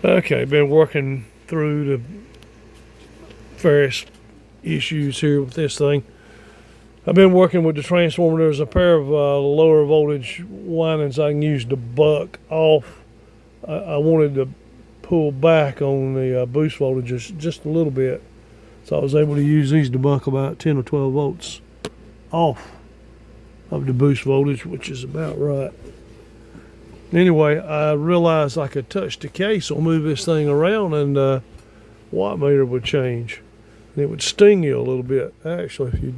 Okay, been working through the various issues here with this thing. I've been working with the transformer. There's a pair of lower voltage windings I can use to buck off. I wanted to pull back on the boost voltages just a little bit, so I was able to use these to buck about 10 or 12 volts off of the boost voltage, which is about right. Anyway, I realized I could touch the case or move this thing around, and wattmeter would change, and it would sting you a little bit. Actually,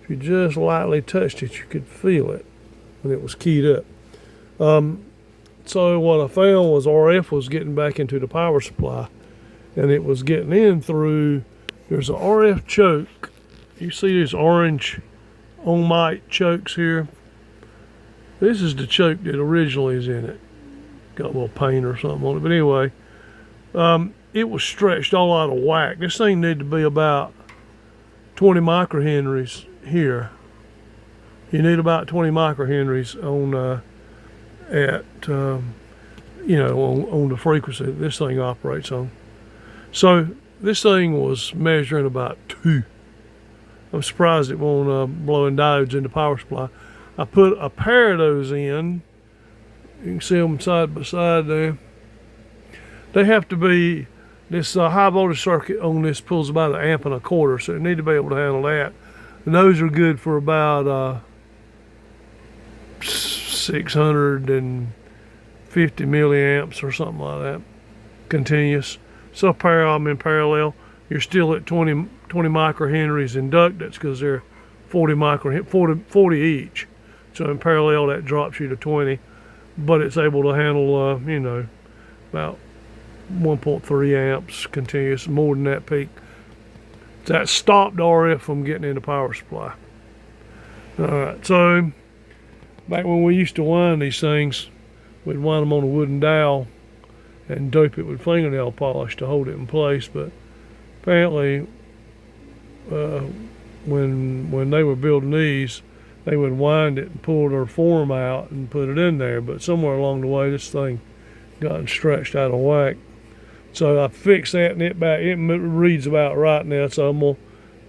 if you just lightly touched it, you could feel it when it was keyed up. So what I found was RF was getting back into the power supply, and it was getting in through, there's an RF choke. You see these orange on-mite chokes here? This is the choke that originally is in it. Got a little paint or something on it, but anyway, it was stretched all out of whack. This thing needed to be about 20 microhenries here. You need about 20 microhenries on on the frequency that this thing operates on. So this thing was measuring about 2. I'm surprised it won't blowing diodes in the power supply. I put a pair of those in. You can see them side by side there. They have to be, this high voltage circuit on this pulls about 1.25 amps, so you need to be able to handle that. And those are good for about 650 milliamps or something like that, continuous. So a pair of them in parallel. You're still at 20 microhenries inductance because they're 40 each. So in parallel, that drops you to 20, but it's able to handle, about 1.3 amps continuous, more than that peak. That stopped RF from getting in the power supply. All right, so back when we used to wind these things, we'd wind them on a wooden dowel and dope it with fingernail polish to hold it in place. But apparently, when they were building these, they would wind it and pull their form out and put it in there. But somewhere along the way, this thing got stretched out of whack. So I fixed that, and it reads about right now. So I'm gonna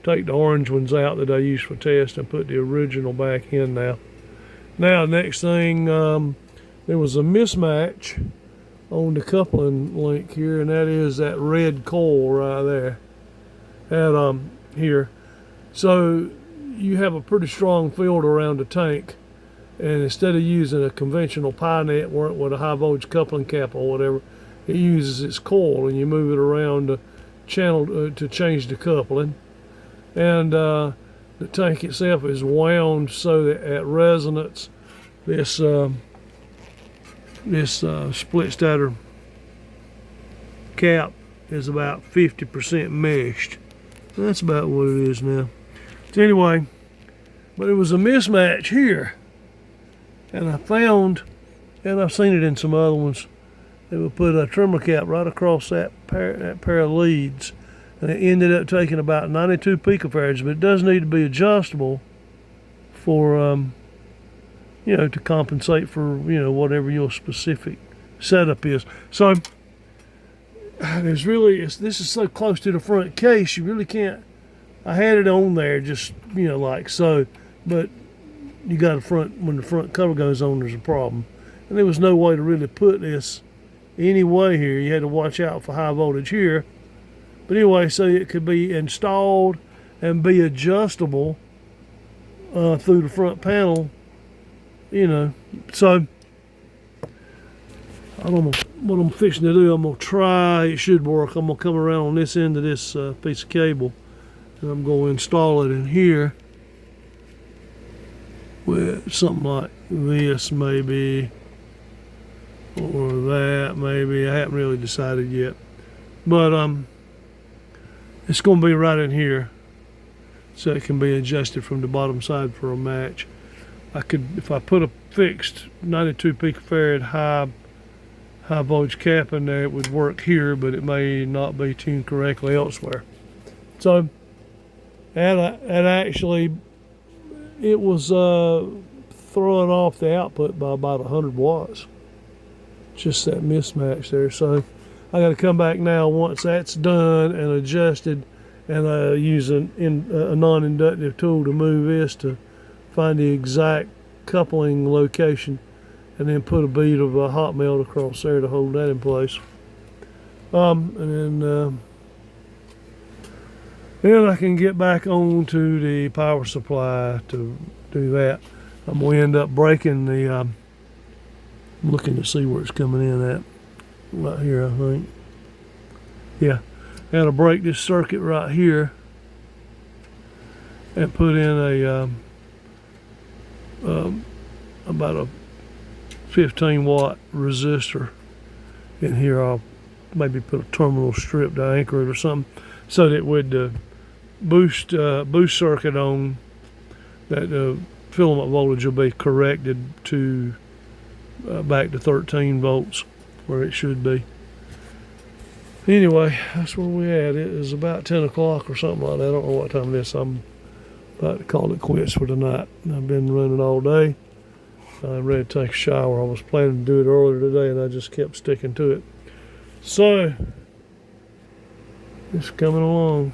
take the orange ones out that I used for test and put the original back in now. Now, next thing, there was a mismatch on the coupling link here, and that is that red coil right there at here. So you have a pretty strong field around the tank, and instead of using a conventional pi net with a high voltage coupling cap or whatever, it uses its coil, and you move it around the channel to change the coupling. And the tank itself is wound so that at resonance, this split stator cap is about 50% meshed. That's about what it is now. So anyway, but it was a mismatch here, and I found, and I've seen it in some other ones, they would put a trimmer cap right across that pair of leads, and it ended up taking about 92 picofarads, but it does need to be adjustable for to compensate for whatever your specific setup is. So this is so close to the front case, you really can't. I had it on there just like so, but you got when the front cover goes on, there's a problem, and there was no way to really put this any way here. You had to watch out for high voltage here, but anyway, so it could be installed and be adjustable through the front panel. So I don't know what I'm fixing to do. I'm gonna try. It should work. I'm gonna come around on this end of this piece of cable, and I'm gonna install it in here with something like this, maybe, or that, maybe. I haven't really decided yet, but it's gonna be right in here, so it can be adjusted from the bottom side for a match. If I put a fixed 92 picofarad high voltage cap in there, it would work here, but it may not be tuned correctly elsewhere. So it was throwing off the output by about 100 watts. Just that mismatch there. So I got to come back now once that's done and adjusted, and use a non-inductive tool to move this to find the exact coupling location, and then put a bead of hot melt across there to hold that in place. And then I can get back onto the power supply to do that. I'm going to end up breaking the, I'm looking to see where it's coming in at. Right here, I think. Yeah, I got to break this circuit right here and put in about a 15 watt resistor in here. I'll maybe put a terminal strip to anchor it or something, so that with the boost circuit on, that the filament voltage will be corrected to back to 13 volts where it should be. Anyway, that's where we at. It is about 10 o'clock or something like that. I don't know what time it is. I'm about to call it quits for tonight. I've been running all day. I'm ready to take a shower. I was planning to do it earlier today, and I just kept sticking to it. So, it's coming along.